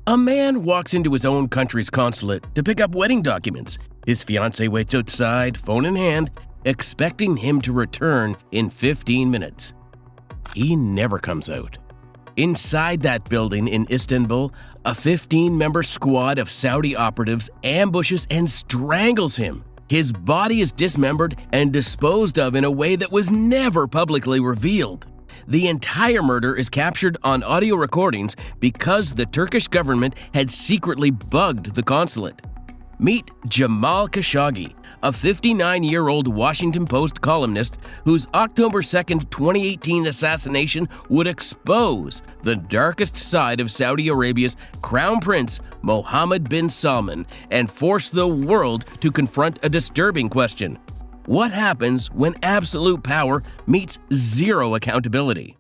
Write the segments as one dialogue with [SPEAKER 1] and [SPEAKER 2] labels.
[SPEAKER 1] A man walks into his own country's consulate to pick up wedding documents. His fiancée waits outside, phone in hand, expecting him to return in 15 minutes. He never comes out. Inside that building in Istanbul, a 15-member squad of Saudi operatives ambushes and strangles him. His body is dismembered and disposed of in a way that was never publicly revealed. The entire murder is captured on audio recordings because the Turkish government had secretly bugged the consulate. Meet Jamal Khashoggi, a 59-year-old Washington Post columnist whose October 2, 2018 assassination would expose the darkest side of Saudi Arabia's Crown Prince Mohammed bin Salman and force the world to confront a disturbing question. What happens when absolute power meets zero accountability?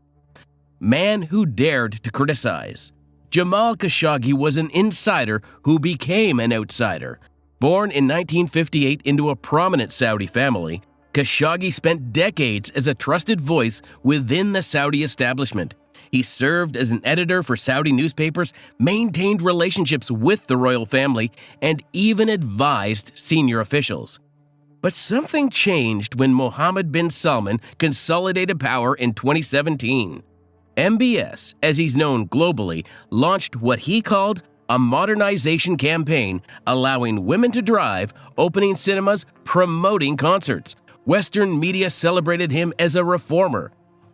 [SPEAKER 1] Man who dared to criticize. Jamal Khashoggi was an insider who became an outsider. Born in 1958 into a prominent Saudi family, Khashoggi spent decades as a trusted voice within the Saudi establishment. He served as an editor for Saudi newspapers, maintained relationships with the royal family, and even advised senior officials. But something changed when Mohammed bin Salman consolidated power in 2017. MBS, as he's known globally, launched what he called a modernization campaign, allowing women to drive, opening cinemas, promoting concerts. Western media celebrated him as a reformer.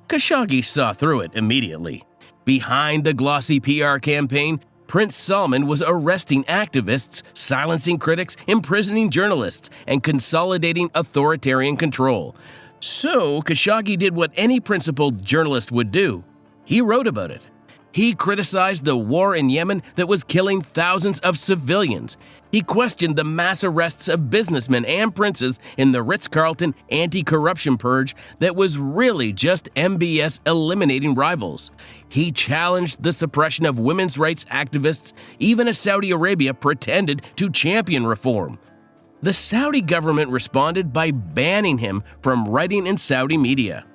[SPEAKER 1] Khashoggi saw through it immediately. Behind the glossy PR campaign, Prince Salman was arresting activists, silencing critics, imprisoning journalists, and consolidating authoritarian control. So Khashoggi did what any principled journalist would do. He wrote about it. He criticized the war in Yemen that was killing thousands of civilians. He questioned the mass arrests of businessmen and princes in the Ritz-Carlton anti-corruption purge that was really just MBS eliminating rivals. He challenged the suppression of women's rights activists, even as Saudi Arabia pretended to champion reform. The Saudi government responded by banning him from writing in Saudi media.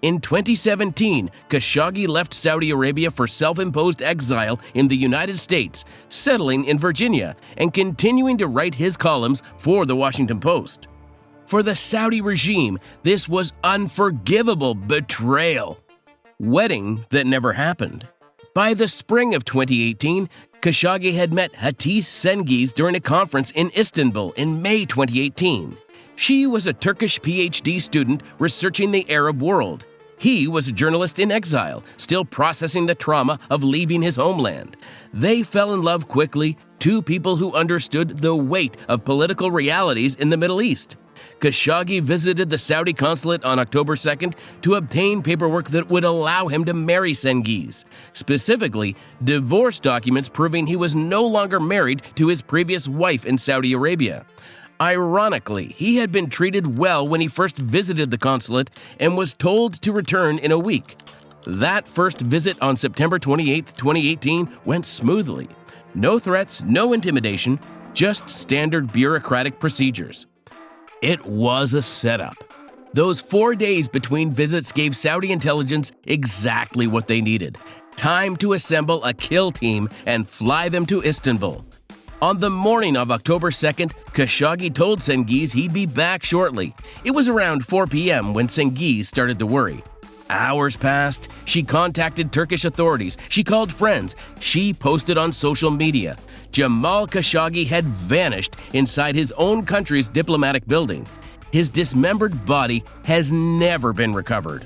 [SPEAKER 1] In 2017, Khashoggi left Saudi Arabia for self-imposed exile in the United States, settling in Virginia and continuing to write his columns for the Washington Post. For the Saudi regime, this was unforgivable betrayal. Wedding that never happened. By the spring of 2018, Khashoggi had met Hatice Cengiz during a conference in Istanbul in May 2018. She was a Turkish PhD student researching the Arab world. He was a journalist in exile, still processing the trauma of leaving his homeland. They fell in love quickly, two people who understood the weight of political realities in the Middle East. Khashoggi visited the Saudi consulate on October 2nd to obtain paperwork that would allow him to marry Cengiz, specifically divorce documents proving he was no longer married to his previous wife in Saudi Arabia. Ironically, he had been treated well when he first visited the consulate and was told to return in a week. That first visit on September 28, 2018 went smoothly. No threats, no intimidation, just standard bureaucratic procedures. It was a setup. Those 4 days between visits gave Saudi intelligence exactly what they needed: time to assemble a kill team and fly them to Istanbul. On the morning of October 2nd, Khashoggi told Cengiz he'd be back shortly. It was around 4 p.m. when Cengiz started to worry. Hours passed. She contacted Turkish authorities. She called friends. She posted on social media. Jamal Khashoggi had vanished inside his own country's diplomatic building. His dismembered body has never been recovered.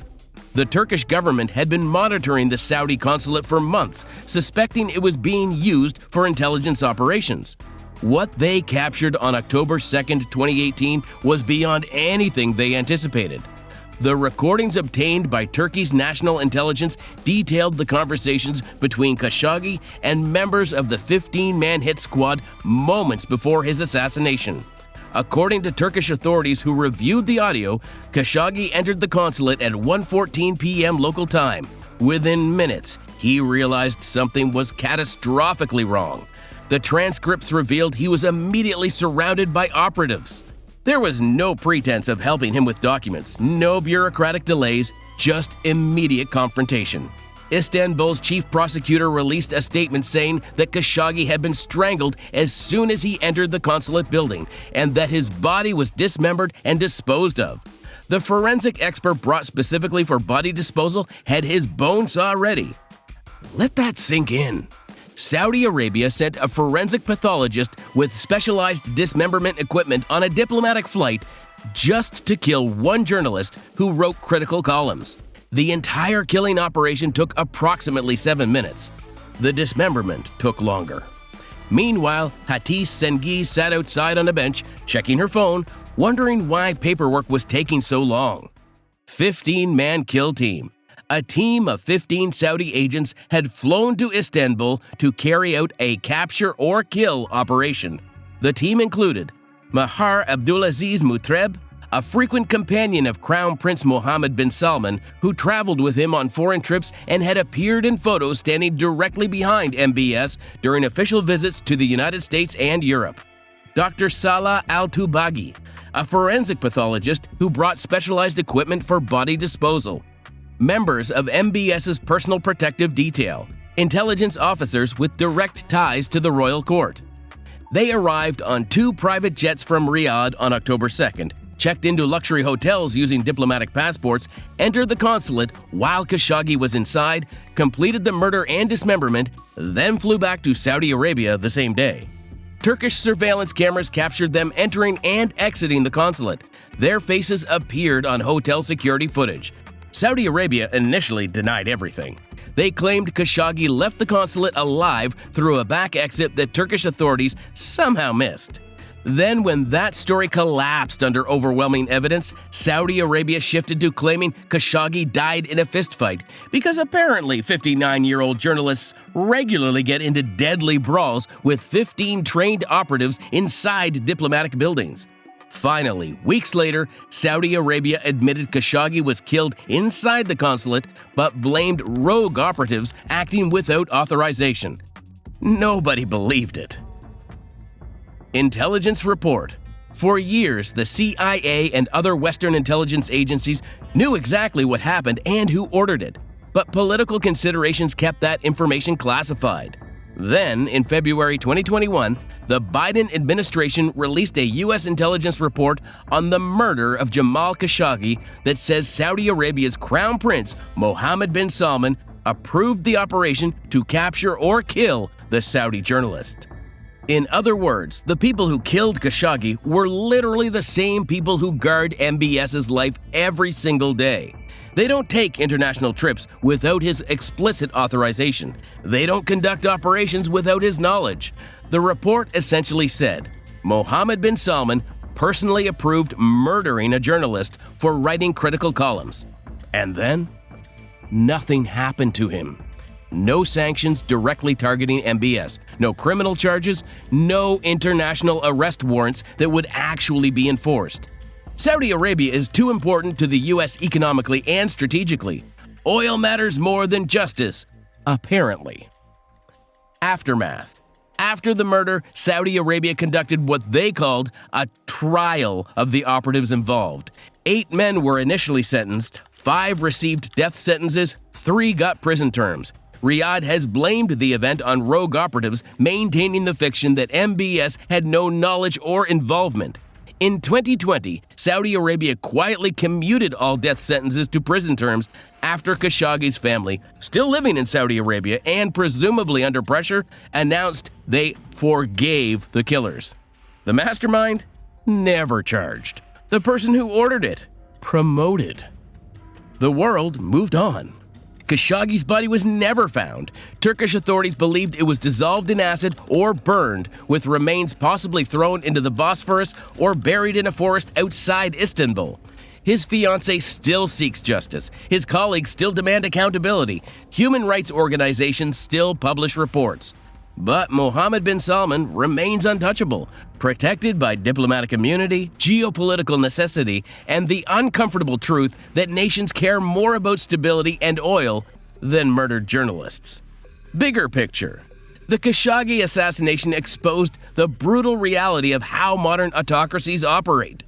[SPEAKER 1] The Turkish government had been monitoring the Saudi consulate for months, suspecting it was being used for intelligence operations. What they captured on October 2nd, 2018 was beyond anything they anticipated. The recordings obtained by Turkey's national intelligence detailed the conversations between Khashoggi and members of the 15-man hit squad moments before his assassination. According to Turkish authorities who reviewed the audio, Khashoggi entered the consulate at 1:14 p.m. local time. Within minutes, he realized something was catastrophically wrong. The transcripts revealed he was immediately surrounded by operatives. There was no pretense of helping him with documents, no bureaucratic delays, just immediate confrontation. Istanbul's chief prosecutor released a statement saying that Khashoggi had been strangled as soon as he entered the consulate building and that his body was dismembered and disposed of. The forensic expert brought specifically for body disposal had his bone saw ready. Let that sink in. Saudi Arabia sent a forensic pathologist with specialized dismemberment equipment on a diplomatic flight just to kill one journalist who wrote critical columns. The entire killing operation took approximately 7 minutes. The dismemberment took longer. Meanwhile, Hatice Sengi sat outside on a bench, checking her phone, wondering why paperwork was taking so long. 15-man kill team. A team of 15 Saudi agents had flown to Istanbul to carry out a capture or kill operation. The team included Mahar Abdulaziz Mutreb, a frequent companion of Crown Prince Mohammed bin Salman, who traveled with him on foreign trips and had appeared in photos standing directly behind MBS during official visits to the United States and Europe. Dr. Salah Al-Tubagi, a forensic pathologist who brought specialized equipment for body disposal. Members of MBS's personal protective detail, intelligence officers with direct ties to the royal court. They arrived on 2 private jets from Riyadh on October 2nd, checked into luxury hotels using diplomatic passports, entered the consulate while Khashoggi was inside, completed the murder and dismemberment, then flew back to Saudi Arabia the same day. Turkish surveillance cameras captured them entering and exiting the consulate. Their faces appeared on hotel security footage. Saudi Arabia initially denied everything. They claimed Khashoggi left the consulate alive through a back exit that Turkish authorities somehow missed. Then, when that story collapsed under overwhelming evidence, Saudi Arabia shifted to claiming Khashoggi died in a fistfight because apparently 59-year-old journalists regularly get into deadly brawls with 15 trained operatives inside diplomatic buildings. Finally, weeks later, Saudi Arabia admitted Khashoggi was killed inside the consulate but blamed rogue operatives acting without authorization. Nobody believed it. Intelligence report. For years, the CIA and other Western intelligence agencies knew exactly what happened and who ordered it, but political considerations kept that information classified. Then, in February 2021, the Biden administration released a U.S. intelligence report on the murder of Jamal Khashoggi that says Saudi Arabia's Crown Prince Mohammed bin Salman approved the operation to capture or kill the Saudi journalist. In other words, the people who killed Khashoggi were literally the same people who guard MBS's life every single day. They don't take international trips without his explicit authorization. They don't conduct operations without his knowledge. The report essentially said, Mohammed bin Salman personally approved murdering a journalist for writing critical columns. And then, nothing happened to him. No sanctions directly targeting MBS, no criminal charges, no international arrest warrants that would actually be enforced. Saudi Arabia is too important to the U.S. economically and strategically. Oil matters more than justice, apparently. Aftermath. After the murder, Saudi Arabia conducted what they called a trial of the operatives involved. 8 men were initially sentenced, 5 received death sentences, 3 got prison terms. Riyadh has blamed the event on rogue operatives, maintaining the fiction that MBS had no knowledge or involvement. In 2020, Saudi Arabia quietly commuted all death sentences to prison terms after Khashoggi's family, still living in Saudi Arabia and presumably under pressure, announced they forgave the killers. The mastermind? Never charged. The person who ordered it? Promoted. The world moved on. Khashoggi's body was never found. Turkish authorities believed it was dissolved in acid or burned, with remains possibly thrown into the Bosphorus or buried in a forest outside Istanbul. His fiancée still seeks justice. His colleagues still demand accountability. Human rights organizations still publish reports. But Mohammed bin Salman remains untouchable, protected by diplomatic immunity, geopolitical necessity, and the uncomfortable truth that nations care more about stability and oil than murdered journalists. Bigger picture. The Khashoggi assassination exposed the brutal reality of how modern autocracies operate.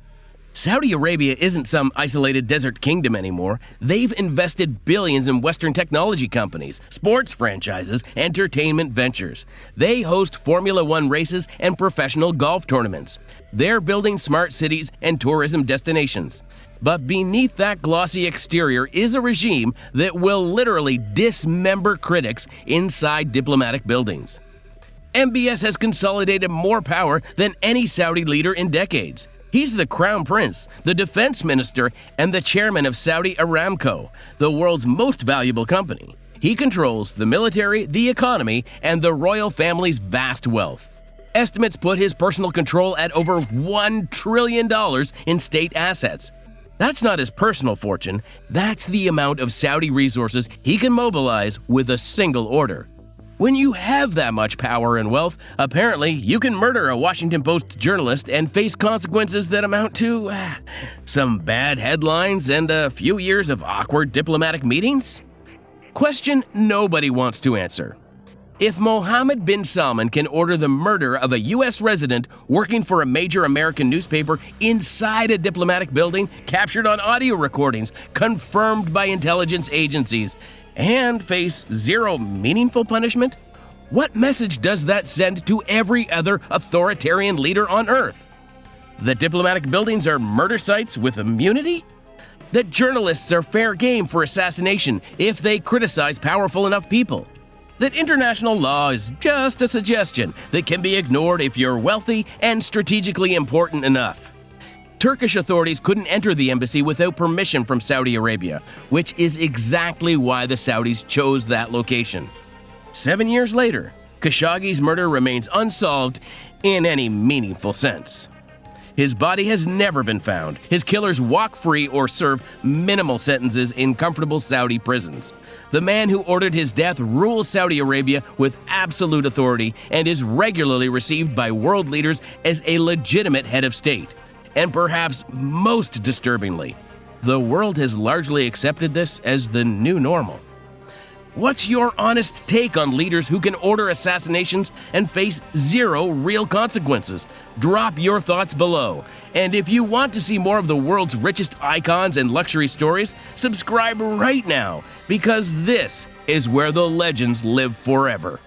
[SPEAKER 1] Saudi Arabia isn't some isolated desert kingdom anymore. They've invested billions in Western technology companies, sports franchises, entertainment ventures. They host Formula One races and professional golf tournaments. They're building smart cities and tourism destinations. But beneath that glossy exterior is a regime that will literally dismember critics inside diplomatic buildings. MBS has consolidated more power than any Saudi leader in decades. He's the crown prince, the defense minister, and the chairman of Saudi Aramco, the world's most valuable company. He controls the military, the economy, and the royal family's vast wealth. Estimates put his personal control at over $1 trillion in state assets. That's not his personal fortune, that's the amount of Saudi resources he can mobilize with a single order. When you have that much power and wealth, apparently you can murder a Washington Post journalist and face consequences that amount to some bad headlines and a few years of awkward diplomatic meetings? Question nobody wants to answer. If Mohammed bin Salman can order the murder of a U.S. resident working for a major American newspaper inside a diplomatic building, captured on audio recordings, confirmed by intelligence agencies, and face zero meaningful punishment, what message does that send to every other authoritarian leader on Earth? That diplomatic buildings are murder sites with immunity? That journalists are fair game for assassination if they criticize powerful enough people? That international law is just a suggestion that can be ignored if you're wealthy and strategically important enough? Turkish authorities couldn't enter the embassy without permission from Saudi Arabia, which is exactly why the Saudis chose that location. 7 years later, Khashoggi's murder remains unsolved in any meaningful sense. His body has never been found. His killers walk free or serve minimal sentences in comfortable Saudi prisons. The man who ordered his death rules Saudi Arabia with absolute authority and is regularly received by world leaders as a legitimate head of state. And perhaps most disturbingly, the world has largely accepted this as the new normal. What's your honest take on leaders who can order assassinations and face zero real consequences? Drop your thoughts below. And if you want to see more of the world's richest icons and luxury stories, subscribe right now, because this is where the legends live forever.